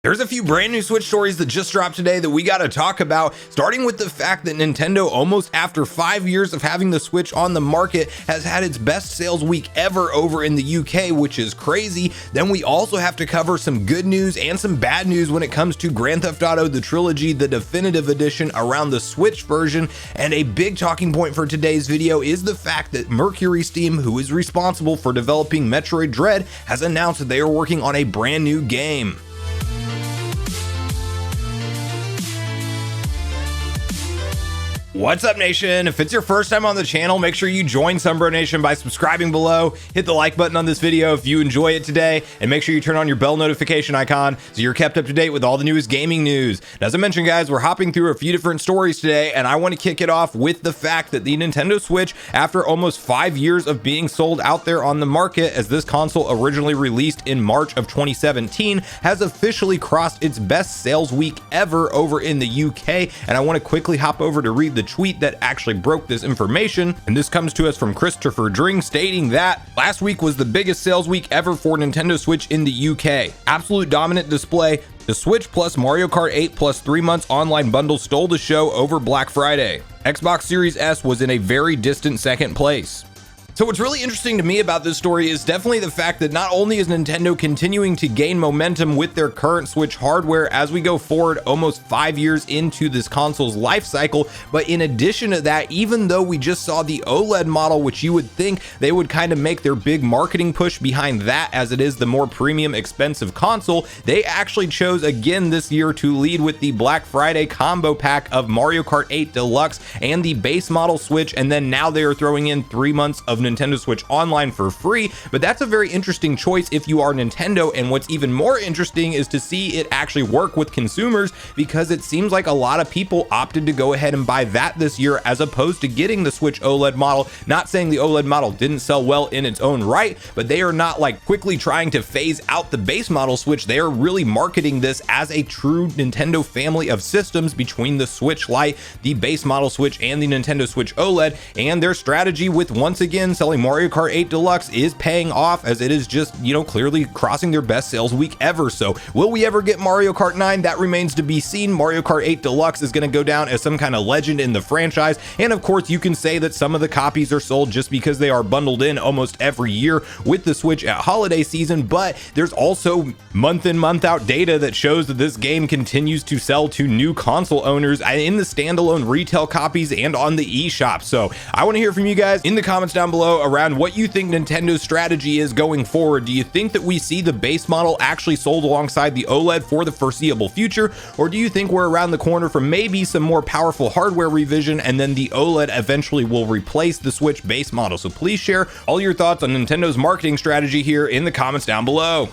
There's a few brand new Switch stories that just dropped today that we got to talk about, starting with the fact that Nintendo, almost after 5 years of having the Switch on the market, has had its best sales week ever over in the UK, which is crazy. Then we also have to cover some good news and some bad news when it comes to Grand Theft Auto the Trilogy, the definitive edition around the Switch version. And a big talking point for today's video is the fact that Mercury's team, who is responsible for developing Metroid Dread, has announced that they are working on a brand new game. What's up, Nation? If it's your first time on the channel, make sure you join Sunbro Nation by subscribing below, hit the like button on this video if you enjoy it today, and make sure you turn on your bell notification icon so you're kept up to date with all the newest gaming news. And as I mentioned, guys, we're hopping through a few different stories today, and I want to kick it off with the fact that the Nintendo Switch, after almost 5 years of being sold out there on the market, as this console originally released in March of 2017, has officially crossed its best sales week ever over in the UK. And I want to quickly hop over to read the tweet that actually broke this information, and this comes to us from Christopher Dring, stating that last week was the biggest sales week ever for Nintendo Switch in the UK. Absolute dominant display. The Switch plus Mario Kart 8 plus 3 months online bundle stole the show over Black Friday. Xbox Series S was in a very distant second place. So what's really interesting to me about this story is definitely the fact that not only is Nintendo continuing to gain momentum with their current Switch hardware as we go forward almost 5 years into this console's life cycle, but in addition to that, even though we just saw the OLED model, which you would think they would kind of make their big marketing push behind that as it is the more premium expensive console, they actually chose again this year to lead with the Black Friday combo pack of Mario Kart 8 Deluxe and the base model Switch, and then now they are throwing in 3 months of Nintendo Switch Online for free. But that's a very interesting choice if you are Nintendo, and what's even more interesting is to see it actually work with consumers, because it seems like a lot of people opted to go ahead and buy that this year as opposed to getting the Switch OLED model. Not saying the OLED model didn't sell well in its own right, but they are not like quickly trying to phase out the base model Switch. They are really marketing this as a true Nintendo family of systems between the Switch Lite, the base model Switch, and the Nintendo Switch OLED. And their strategy with once again selling Mario Kart 8 Deluxe is paying off, as it is just, clearly crossing their best sales week ever. So will we ever get Mario Kart 9? That remains to be seen. Mario Kart 8 Deluxe is going to go down as some kind of legend in the franchise. And of course, you can say that some of the copies are sold just because they are bundled in almost every year with the Switch at holiday season. But there's also month in, month out data that shows that this game continues to sell to new console owners in the standalone retail copies and on the eShop. So I want to hear from you guys in the comments down below around what you think Nintendo's strategy is going forward. Do you think that we see the base model actually sold alongside the OLED for the foreseeable future, or do you think we're around the corner from maybe some more powerful hardware revision and then the OLED eventually will replace the Switch base model? So please share all your thoughts on Nintendo's marketing strategy here in the comments down below.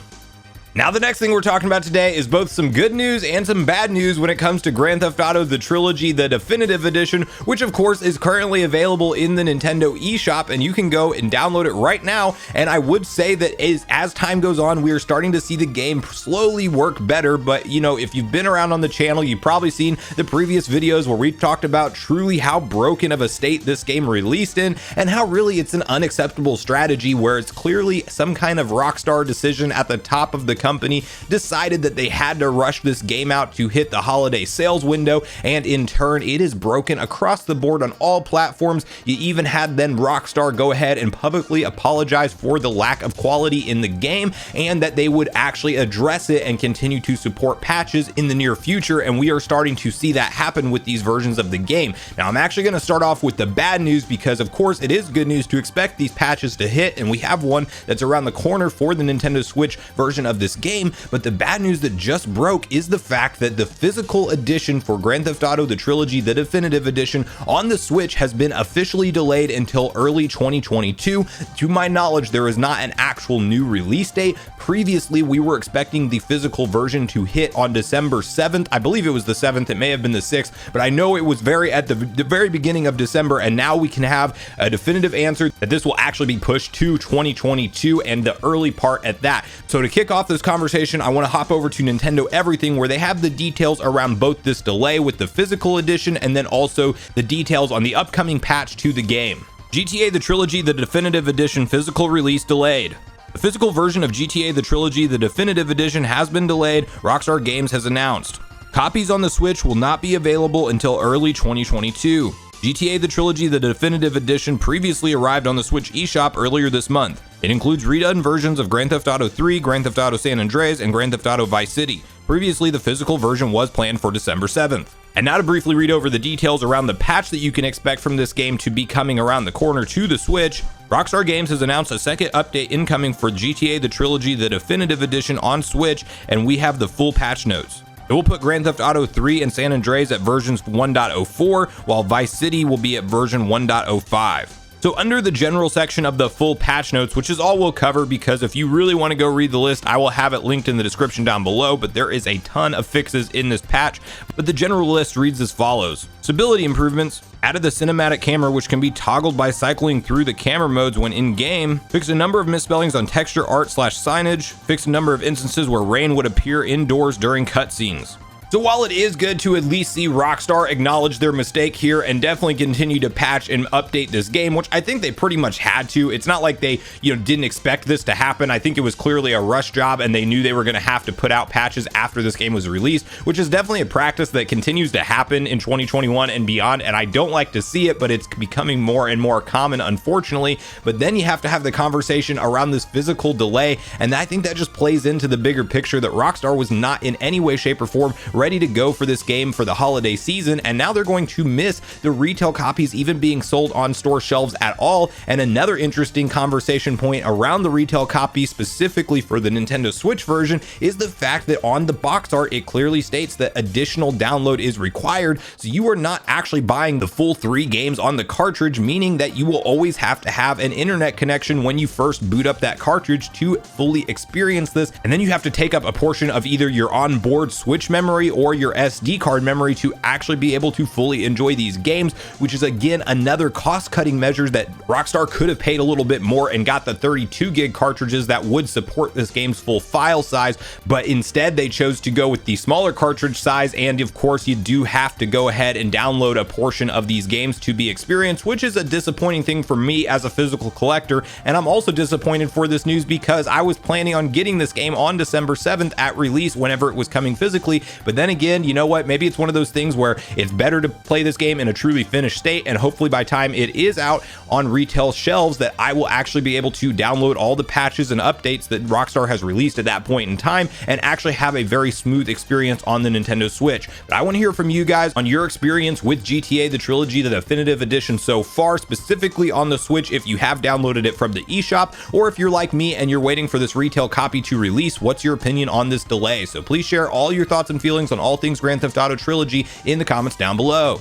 Now, the next thing we're talking about today is both some good news and some bad news when it comes to Grand Theft Auto the Trilogy, the definitive edition, which of course is currently available in the Nintendo eShop, and you can go and download it right now. And I would say that as time goes on, we are starting to see the game slowly work better. But if you've been around on the channel, you've probably seen the previous videos where we've talked about truly how broken of a state this game released in, and how really it's an unacceptable strategy where it's clearly some kind of Rockstar decision at the top of the company decided that they had to rush this game out to hit the holiday sales window, and in turn it is broken across the board on all platforms. You even had then Rockstar go ahead and publicly apologize for the lack of quality in the game, and that they would actually address it and continue to support patches in the near future, and we are starting to see that happen with these versions of the game. Now, I'm actually going to start off with the bad news, because of course it is good news to expect these patches to hit, and we have one that's around the corner for the Nintendo Switch version of this game. But the bad news that just broke is the fact that the physical edition for Grand Theft Auto the Trilogy, the definitive edition on the Switch, has been officially delayed until early 2022. To my knowledge, there is not an actual new release date. Previously, we were expecting the physical version to hit on December 7th. I believe it was the 7th. It may have been the 6th, but I know it was at the very beginning of December, and now we can have a definitive answer that this will actually be pushed to 2022 and the early part at that. So to kick off this conversation, I want to hop over to Nintendo Everything, where they have the details around both this delay with the physical edition and then also the details on the upcoming patch to the game. GTA the Trilogy, the definitive edition physical release delayed. The physical version of GTA The Trilogy, the definitive edition, has been delayed, Rockstar Games has announced. Copies on the Switch will not be available until early 2022. GTA The Trilogy, the definitive edition, previously arrived on the Switch eShop earlier this month. It includes redone versions of Grand Theft Auto 3, Grand Theft Auto San Andreas, and Grand Theft Auto Vice City. Previously, the physical version was planned for December 7th. And now to briefly read over the details around the patch that you can expect from this game to be coming around the corner to the Switch. Rockstar Games has announced a second update incoming for GTA The Trilogy, the definitive edition on Switch, and we have the full patch notes. It will put Grand Theft Auto 3 and San Andreas at versions 1.04, while Vice City will be at version 1.05. So under the general section of the full patch notes, which is all we'll cover, because if you really want to go read the list, I will have it linked in the description down below, but there is a ton of fixes in this patch. But the general list reads as follows. Stability improvements: added the cinematic camera, which can be toggled by cycling through the camera modes when in game. Fixed a number of misspellings on texture art / signage. Fixed a number of instances where rain would appear indoors during cutscenes. So while it is good to at least see Rockstar acknowledge their mistake here and definitely continue to patch and update this game, which I think they pretty much had to. It's not like they, didn't expect this to happen. I think it was clearly a rush job and they knew they were going to have to put out patches after this game was released, which is definitely a practice that continues to happen in 2021 and beyond. And I don't like to see it, but it's becoming more and more common, unfortunately. But then you have to have the conversation around this physical delay. And I think that just plays into the bigger picture that Rockstar was not in any way, shape, or form ready to go for this game for the holiday season, and now they're going to miss the retail copies even being sold on store shelves at all. And another interesting conversation point around the retail copy specifically for the Nintendo Switch version is the fact that on the box art it clearly states that additional download is required, so you are not actually buying the full 3 games on the cartridge, meaning that you will always have to have an internet connection when you first boot up that cartridge to fully experience this, and then you have to take up a portion of either your onboard Switch memory or your SD card memory to actually be able to fully enjoy these games, which is again another cost-cutting measure that Rockstar could have paid a little bit more and got the 32 gig cartridges that would support this game's full file size, but instead they chose to go with the smaller cartridge size. And of course you do have to go ahead and download a portion of these games to be experienced, which is a disappointing thing for me as a physical collector. And I'm also disappointed for this news because I was planning on getting this game on December 7th at release whenever it was coming physically, but then again, you know what, maybe it's one of those things where it's better to play this game in a truly finished state, and hopefully by time it is out on retail shelves that I will actually be able to download all the patches and updates that Rockstar has released at that point in time and actually have a very smooth experience on the Nintendo Switch. But I want to hear from you guys on your experience with GTA The Trilogy, the definitive edition so far, specifically on the Switch, if you have downloaded it from the eShop, or if you're like me and you're waiting for this retail copy to release. What's your opinion on this delay? So please share all your thoughts and feelings on all things Grand Theft Auto Trilogy in the comments down below.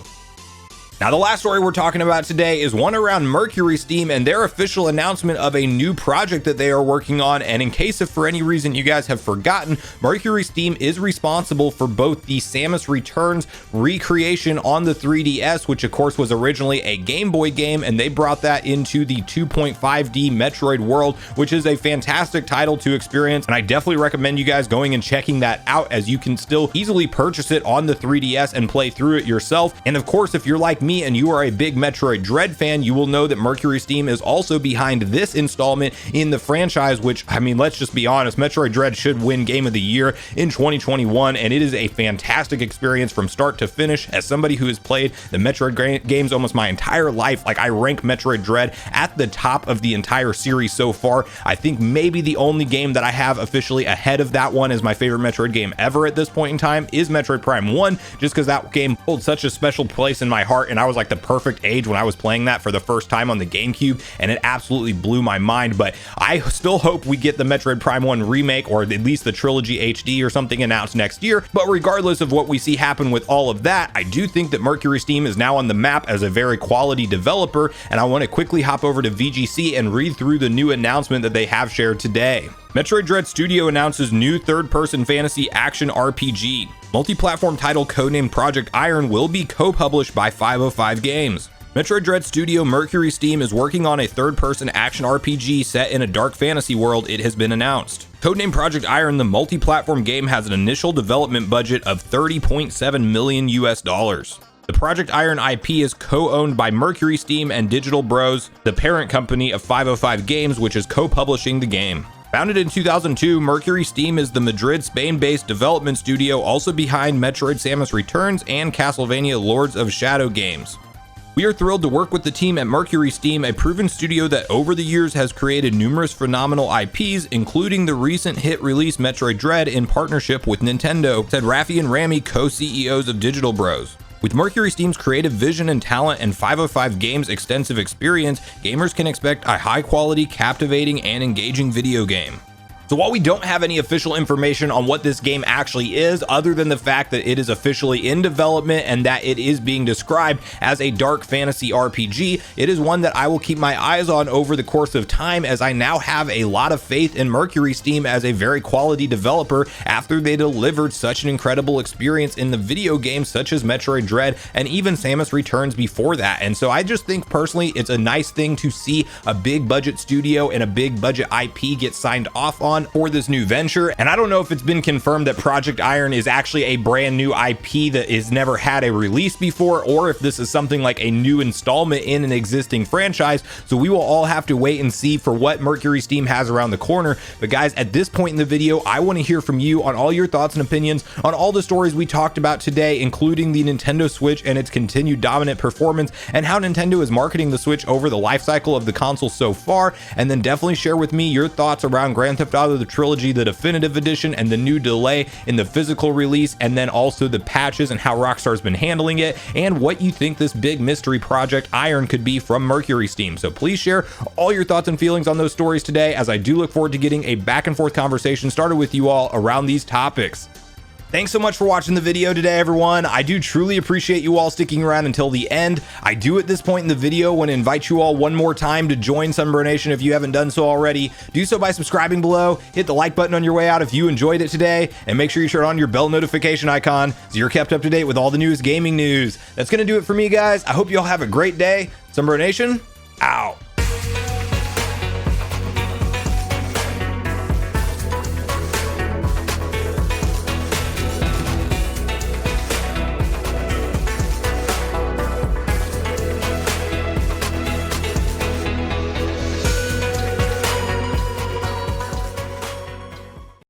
Now, the last story we're talking about today is one around Mercury Steam and their official announcement of a new project that they are working on. And in case if for any reason you guys have forgotten, Mercury Steam is responsible for both the Samus Returns recreation on the 3DS, which of course was originally a Game Boy game, and they brought that into the 2.5D Metroid world, which is a fantastic title to experience. And I definitely recommend you guys going and checking that out, as you can still easily purchase it on the 3DS and play through it yourself. And of course, if you're like me and you are a big Metroid Dread fan, you will know that Mercury Steam is also behind this installment in the franchise, which, I mean, let's just be honest, Metroid Dread should win Game of the Year in 2021, and it is a fantastic experience from start to finish. As somebody who has played the Metroid games almost my entire life, like, I rank Metroid Dread at the top of the entire series so far. I think maybe the only game that I have officially ahead of that one as my favorite Metroid game ever at this point in time is Metroid Prime 1, just because that game holds such a special place in my heart, and I was like the perfect age when I was playing that for the first time on the GameCube, and it absolutely blew my mind. But I still hope we get the Metroid Prime 1 remake, or at least the Trilogy HD or something, announced next year. But regardless of what we see happen with all of that, I do think that Mercury Steam is now on the map as a very quality developer, and I want to quickly hop over to VGC and read through the new announcement that they have shared today. Metroid Dread Studio announces new third-person fantasy action RPG. Multi-platform title codenamed Project Iron will be co-published by 505 Games. Metroid Dread Studio Mercury Steam is working on a third-person action RPG set in a dark fantasy world, it has been announced. Codenamed Project Iron, the multi-platform game has an initial development budget of $30.7 million US. The Project Iron IP is co-owned by Mercury Steam and Digital Bros, the parent company of 505 Games, which is co-publishing the game. Founded in 2002, Mercury Steam is the Madrid, Spain-based development studio also behind Metroid Samus Returns and Castlevania Lords of Shadow games. We are thrilled to work with the team at Mercury Steam, a proven studio that over the years has created numerous phenomenal IPs, including the recent hit release Metroid Dread in partnership with Nintendo, said Rafi and Rami, co-CEOs of Digital Bros. With Mercury Steam's creative vision and talent and 505 Games' extensive experience, gamers can expect a high-quality, captivating, and engaging video game. So while we don't have any official information on what this game actually is, other than the fact that it is officially in development and that it is being described as a dark fantasy RPG, it is one that I will keep my eyes on over the course of time, as I now have a lot of faith in Mercury Steam as a very quality developer after they delivered such an incredible experience in the video games such as Metroid Dread and even Samus Returns before that. And so I just think personally it's a nice thing to see a big budget studio and a big budget IP get signed off on for this new venture. And I don't know if it's been confirmed that Project Iron is actually a brand new IP that has never had a release before, or if this is something like a new installment in an existing franchise. So we will all have to wait and see for what Mercury Steam has around the corner. But guys, at this point in the video, I want to hear from you on all your thoughts and opinions on all the stories we talked about today, including the Nintendo Switch and its continued dominant performance, and how Nintendo is marketing the Switch over the life cycle of the console so far. And then definitely share with me your thoughts around Grand Theft Auto the Trilogy, the definitive edition, and the new delay in the physical release, and then also the patches and how Rockstar's been handling it, and what you think this big mystery Project Iron could be from Mercury Steam. So please share all your thoughts and feelings on those stories today, as I do look forward to getting a back and forth conversation started with you all around these topics. Thanks so much for watching the video today, everyone. I do truly appreciate you all sticking around until the end. I do at this point in the video want to invite you all one more time to join Sunbro Nation if you haven't done so already. Do so by subscribing below, hit the like button on your way out if you enjoyed it today, and make sure you turn on your bell notification icon so you're kept up to date with all the newest gaming news. That's going to do it for me, guys. I hope you all have a great day. Sunbro Nation, out.